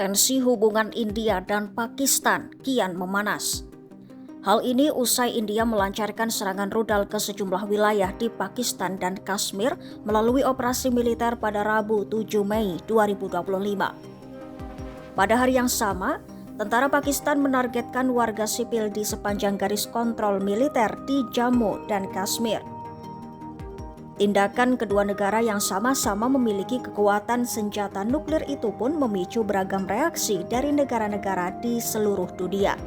tensi hubungan India dan Pakistan kian memanas. Hal ini usai India melancarkan serangan rudal ke sejumlah wilayah di Pakistan dan Kashmir melalui operasi militer pada Rabu 7 Mei 2025. Pada hari yang sama, tentara Pakistan menargetkan warga sipil di sepanjang garis kontrol militer di Jammu dan Kashmir. Tindakan kedua negara yang sama-sama memiliki kekuatan senjata nuklir itu pun memicu beragam reaksi dari negara-negara di seluruh dunia.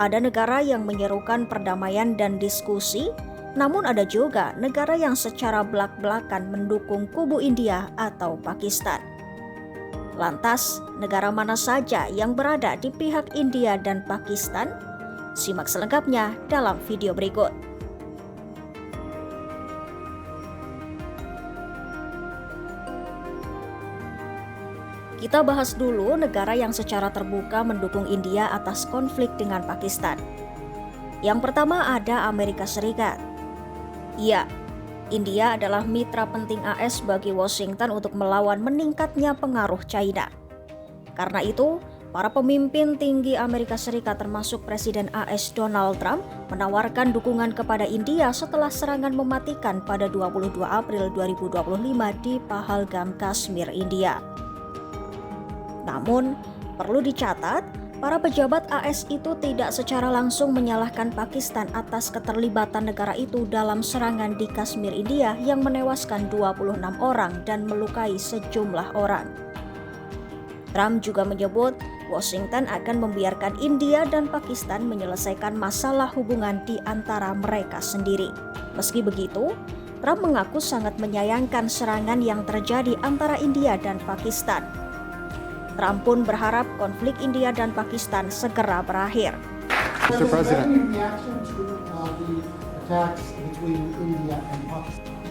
Ada negara yang menyerukan perdamaian dan diskusi, namun ada juga negara yang secara belak-belakan mendukung kubu India atau Pakistan. Lantas, negara mana saja yang berada di pihak India dan Pakistan? Simak selengkapnya dalam video berikut. Kita bahas dulu negara yang secara terbuka mendukung India atas konflik dengan Pakistan. Yang pertama ada Amerika Serikat. Ya, India adalah mitra penting AS bagi Washington untuk melawan meningkatnya pengaruh China. Karena itu, para pemimpin tinggi Amerika Serikat termasuk Presiden AS Donald Trump menawarkan dukungan kepada India setelah serangan mematikan pada 22 April 2025 di Pahalgam, Kashmir, India. Namun, perlu dicatat, para pejabat AS itu tidak secara langsung menyalahkan Pakistan atas keterlibatan negara itu dalam serangan di Kashmir, India yang menewaskan 26 orang dan melukai sejumlah orang. Trump juga menyebut Washington akan membiarkan India dan Pakistan menyelesaikan masalah hubungan di antara mereka sendiri. Meski begitu, Trump mengaku sangat menyayangkan serangan yang terjadi antara India dan Pakistan. Trump pun berharap konflik India dan Pakistan segera berakhir. Mr. President.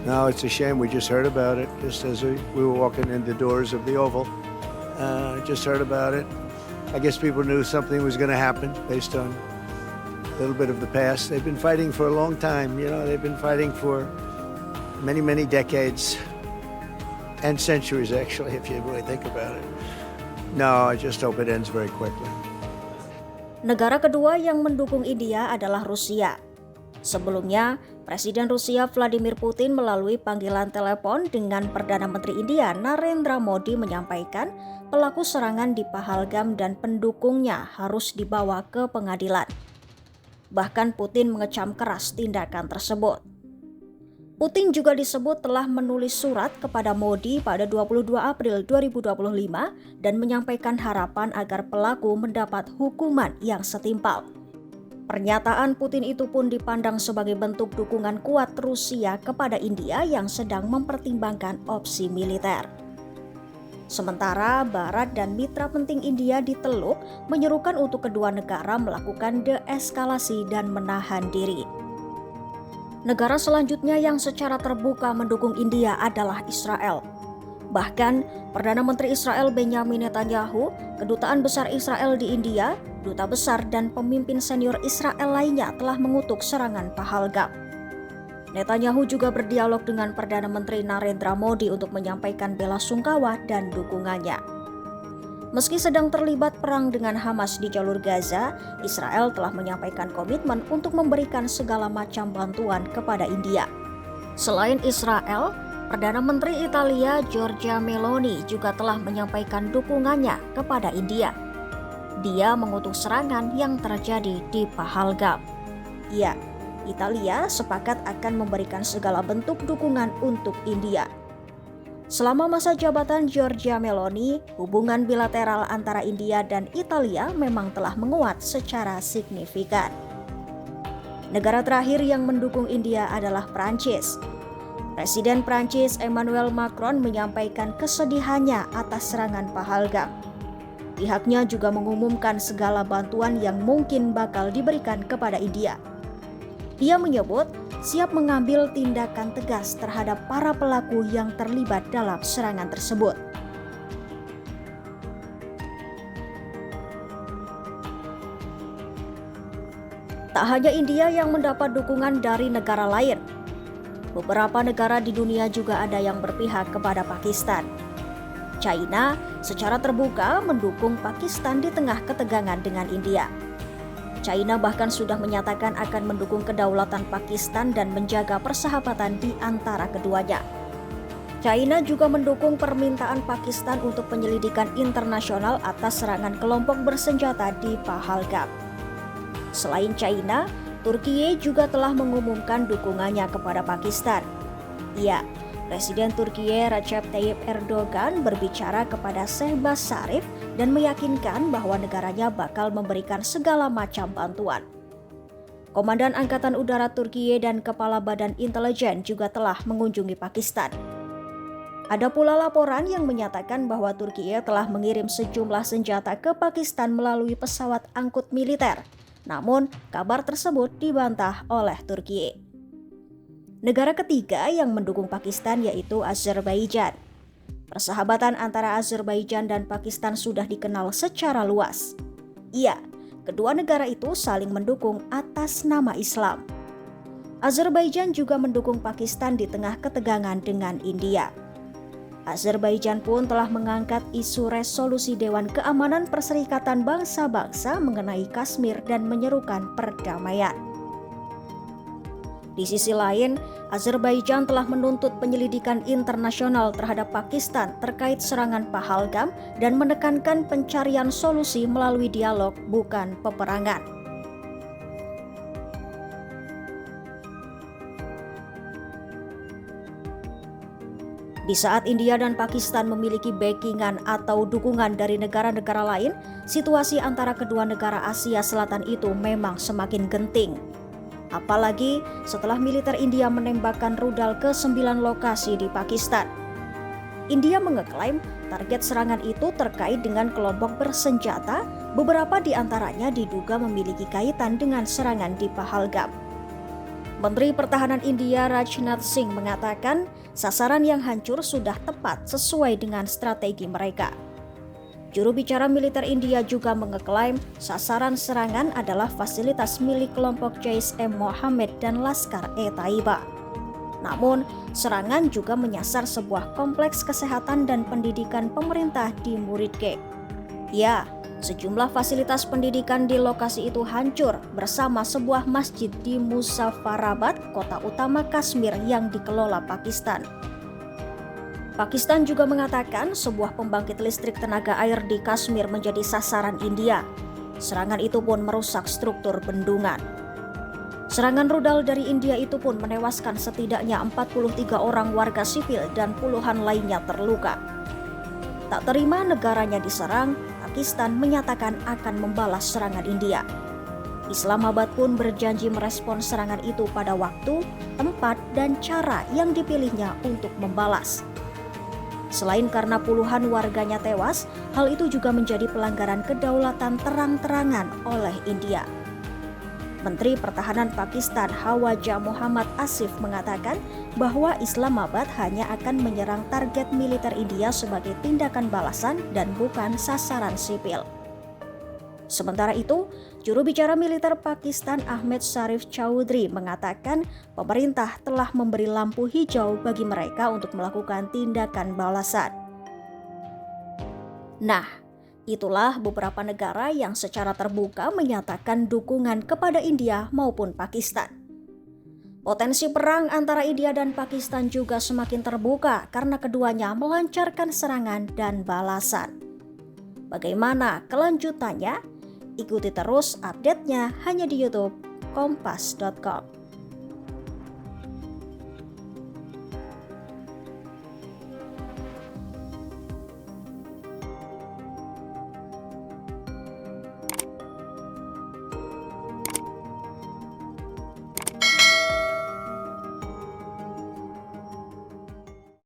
No, it's a shame. We just heard about it just as we were walking in the doors of the Oval. Just heard about it. I guess people knew something was going to happen based on a little bit of the past. They've been fighting for a long time. They've been fighting for many, many decades and centuries, actually, if you really think about it. No, I just hope it ends very quickly. Negara kedua yang mendukung India adalah Rusia. Sebelumnya, Presiden Rusia Vladimir Putin melalui panggilan telepon dengan Perdana Menteri India Narendra Modi menyampaikan pelaku serangan di Pahalgam dan pendukungnya harus dibawa ke pengadilan. Bahkan Putin mengecam keras tindakan tersebut. Putin juga disebut telah menulis surat kepada Modi pada 22 April 2025 dan menyampaikan harapan agar pelaku mendapat hukuman yang setimpal. Pernyataan Putin itu pun dipandang sebagai bentuk dukungan kuat Rusia kepada India yang sedang mempertimbangkan opsi militer. Sementara Barat dan mitra penting India di Teluk menyerukan untuk kedua negara melakukan deeskalasi dan menahan diri. Negara selanjutnya yang secara terbuka mendukung India adalah Israel. Bahkan, Perdana Menteri Israel Benjamin Netanyahu, Kedutaan Besar Israel di India, Duta Besar dan pemimpin senior Israel lainnya telah mengutuk serangan Pahalgam. Netanyahu juga berdialog dengan Perdana Menteri Narendra Modi untuk menyampaikan belasungkawa dan dukungannya. Meski sedang terlibat perang dengan Hamas di jalur Gaza, Israel telah menyampaikan komitmen untuk memberikan segala macam bantuan kepada India. Selain Israel, Perdana Menteri Italia Giorgia Meloni juga telah menyampaikan dukungannya kepada India. Dia mengutuk serangan yang terjadi di Pahalgam. Ya, Italia sepakat akan memberikan segala bentuk dukungan untuk India. Selama masa jabatan Giorgia Meloni, hubungan bilateral antara India dan Italia memang telah menguat secara signifikan. Negara terakhir yang mendukung India adalah Prancis. Presiden Prancis Emmanuel Macron menyampaikan kesedihannya atas serangan Pahalgam. Pihaknya juga mengumumkan segala bantuan yang mungkin bakal diberikan kepada India. Dia menyebut siap mengambil tindakan tegas terhadap para pelaku yang terlibat dalam serangan tersebut. Tak hanya India yang mendapat dukungan dari negara lain. Beberapa negara di dunia juga ada yang berpihak kepada Pakistan. China secara terbuka mendukung Pakistan di tengah ketegangan dengan India. China bahkan sudah menyatakan akan mendukung kedaulatan Pakistan dan menjaga persahabatan di antara keduanya. China juga mendukung permintaan Pakistan untuk penyelidikan internasional atas serangan kelompok bersenjata di Pahalgam. Selain China, Turkiye juga telah mengumumkan dukungannya kepada Pakistan. Ya, Presiden Turkiye Recep Tayyip Erdogan berbicara kepada Shehbaz Sharif dan meyakinkan bahwa negaranya bakal memberikan segala macam bantuan. Komandan Angkatan Udara Turkiye dan Kepala Badan Intelijen juga telah mengunjungi Pakistan. Ada pula laporan yang menyatakan bahwa Turkiye telah mengirim sejumlah senjata ke Pakistan melalui pesawat angkut militer. Namun, kabar tersebut dibantah oleh Turkiye. Negara ketiga yang mendukung Pakistan yaitu Azerbaijan. Persahabatan antara Azerbaijan dan Pakistan sudah dikenal secara luas. Iya, kedua negara itu saling mendukung atas nama Islam. Azerbaijan juga mendukung Pakistan di tengah ketegangan dengan India. Azerbaijan pun telah mengangkat isu resolusi Dewan Keamanan Perserikatan Bangsa-Bangsa mengenai Kashmir dan menyerukan perdamaian. Di sisi lain, Azerbaijan telah menuntut penyelidikan internasional terhadap Pakistan terkait serangan Pahalgam dan menekankan pencarian solusi melalui dialog, bukan peperangan. Di saat India dan Pakistan memiliki backingan atau dukungan dari negara-negara lain, situasi antara kedua negara Asia Selatan itu memang semakin genting. Apalagi setelah militer India menembakkan rudal ke 9 lokasi di Pakistan. India mengeklaim target serangan itu terkait dengan kelompok bersenjata, beberapa di antaranya diduga memiliki kaitan dengan serangan di Pahalgam. Menteri Pertahanan India Rajnath Singh mengatakan sasaran yang hancur sudah tepat sesuai dengan strategi mereka. Juru bicara militer India juga mengeklaim sasaran serangan adalah fasilitas milik kelompok Jaish-e-Mohammed dan Laskar-e-Taiba. Namun, serangan juga menyasar sebuah kompleks kesehatan dan pendidikan pemerintah di Muridke. Ya, sejumlah fasilitas pendidikan di lokasi itu hancur bersama sebuah masjid di Muzaffarabad, kota utama Kashmir yang dikelola Pakistan. Pakistan juga mengatakan sebuah pembangkit listrik tenaga air di Kashmir menjadi sasaran India. Serangan itu pun merusak struktur bendungan. Serangan rudal dari India itu pun menewaskan setidaknya 43 orang warga sipil dan puluhan lainnya terluka. Tak terima negaranya diserang, Pakistan menyatakan akan membalas serangan India. Islamabad pun berjanji merespons serangan itu pada waktu, tempat, dan cara yang dipilihnya untuk membalas. Selain karena puluhan warganya tewas, hal itu juga menjadi pelanggaran kedaulatan terang-terangan oleh India. Menteri Pertahanan Pakistan Khawaja Muhammad Asif mengatakan bahwa Islamabad hanya akan menyerang target militer India sebagai tindakan balasan dan bukan sasaran sipil. Sementara itu, juru bicara militer Pakistan Ahmed Sharif Chaudhry mengatakan pemerintah telah memberi lampu hijau bagi mereka untuk melakukan tindakan balasan. Nah, itulah beberapa negara yang secara terbuka menyatakan dukungan kepada India maupun Pakistan. Potensi perang antara India dan Pakistan juga semakin terbuka karena keduanya melancarkan serangan dan balasan. Bagaimana kelanjutannya? Ikuti terus update-nya hanya di YouTube Kompas.com.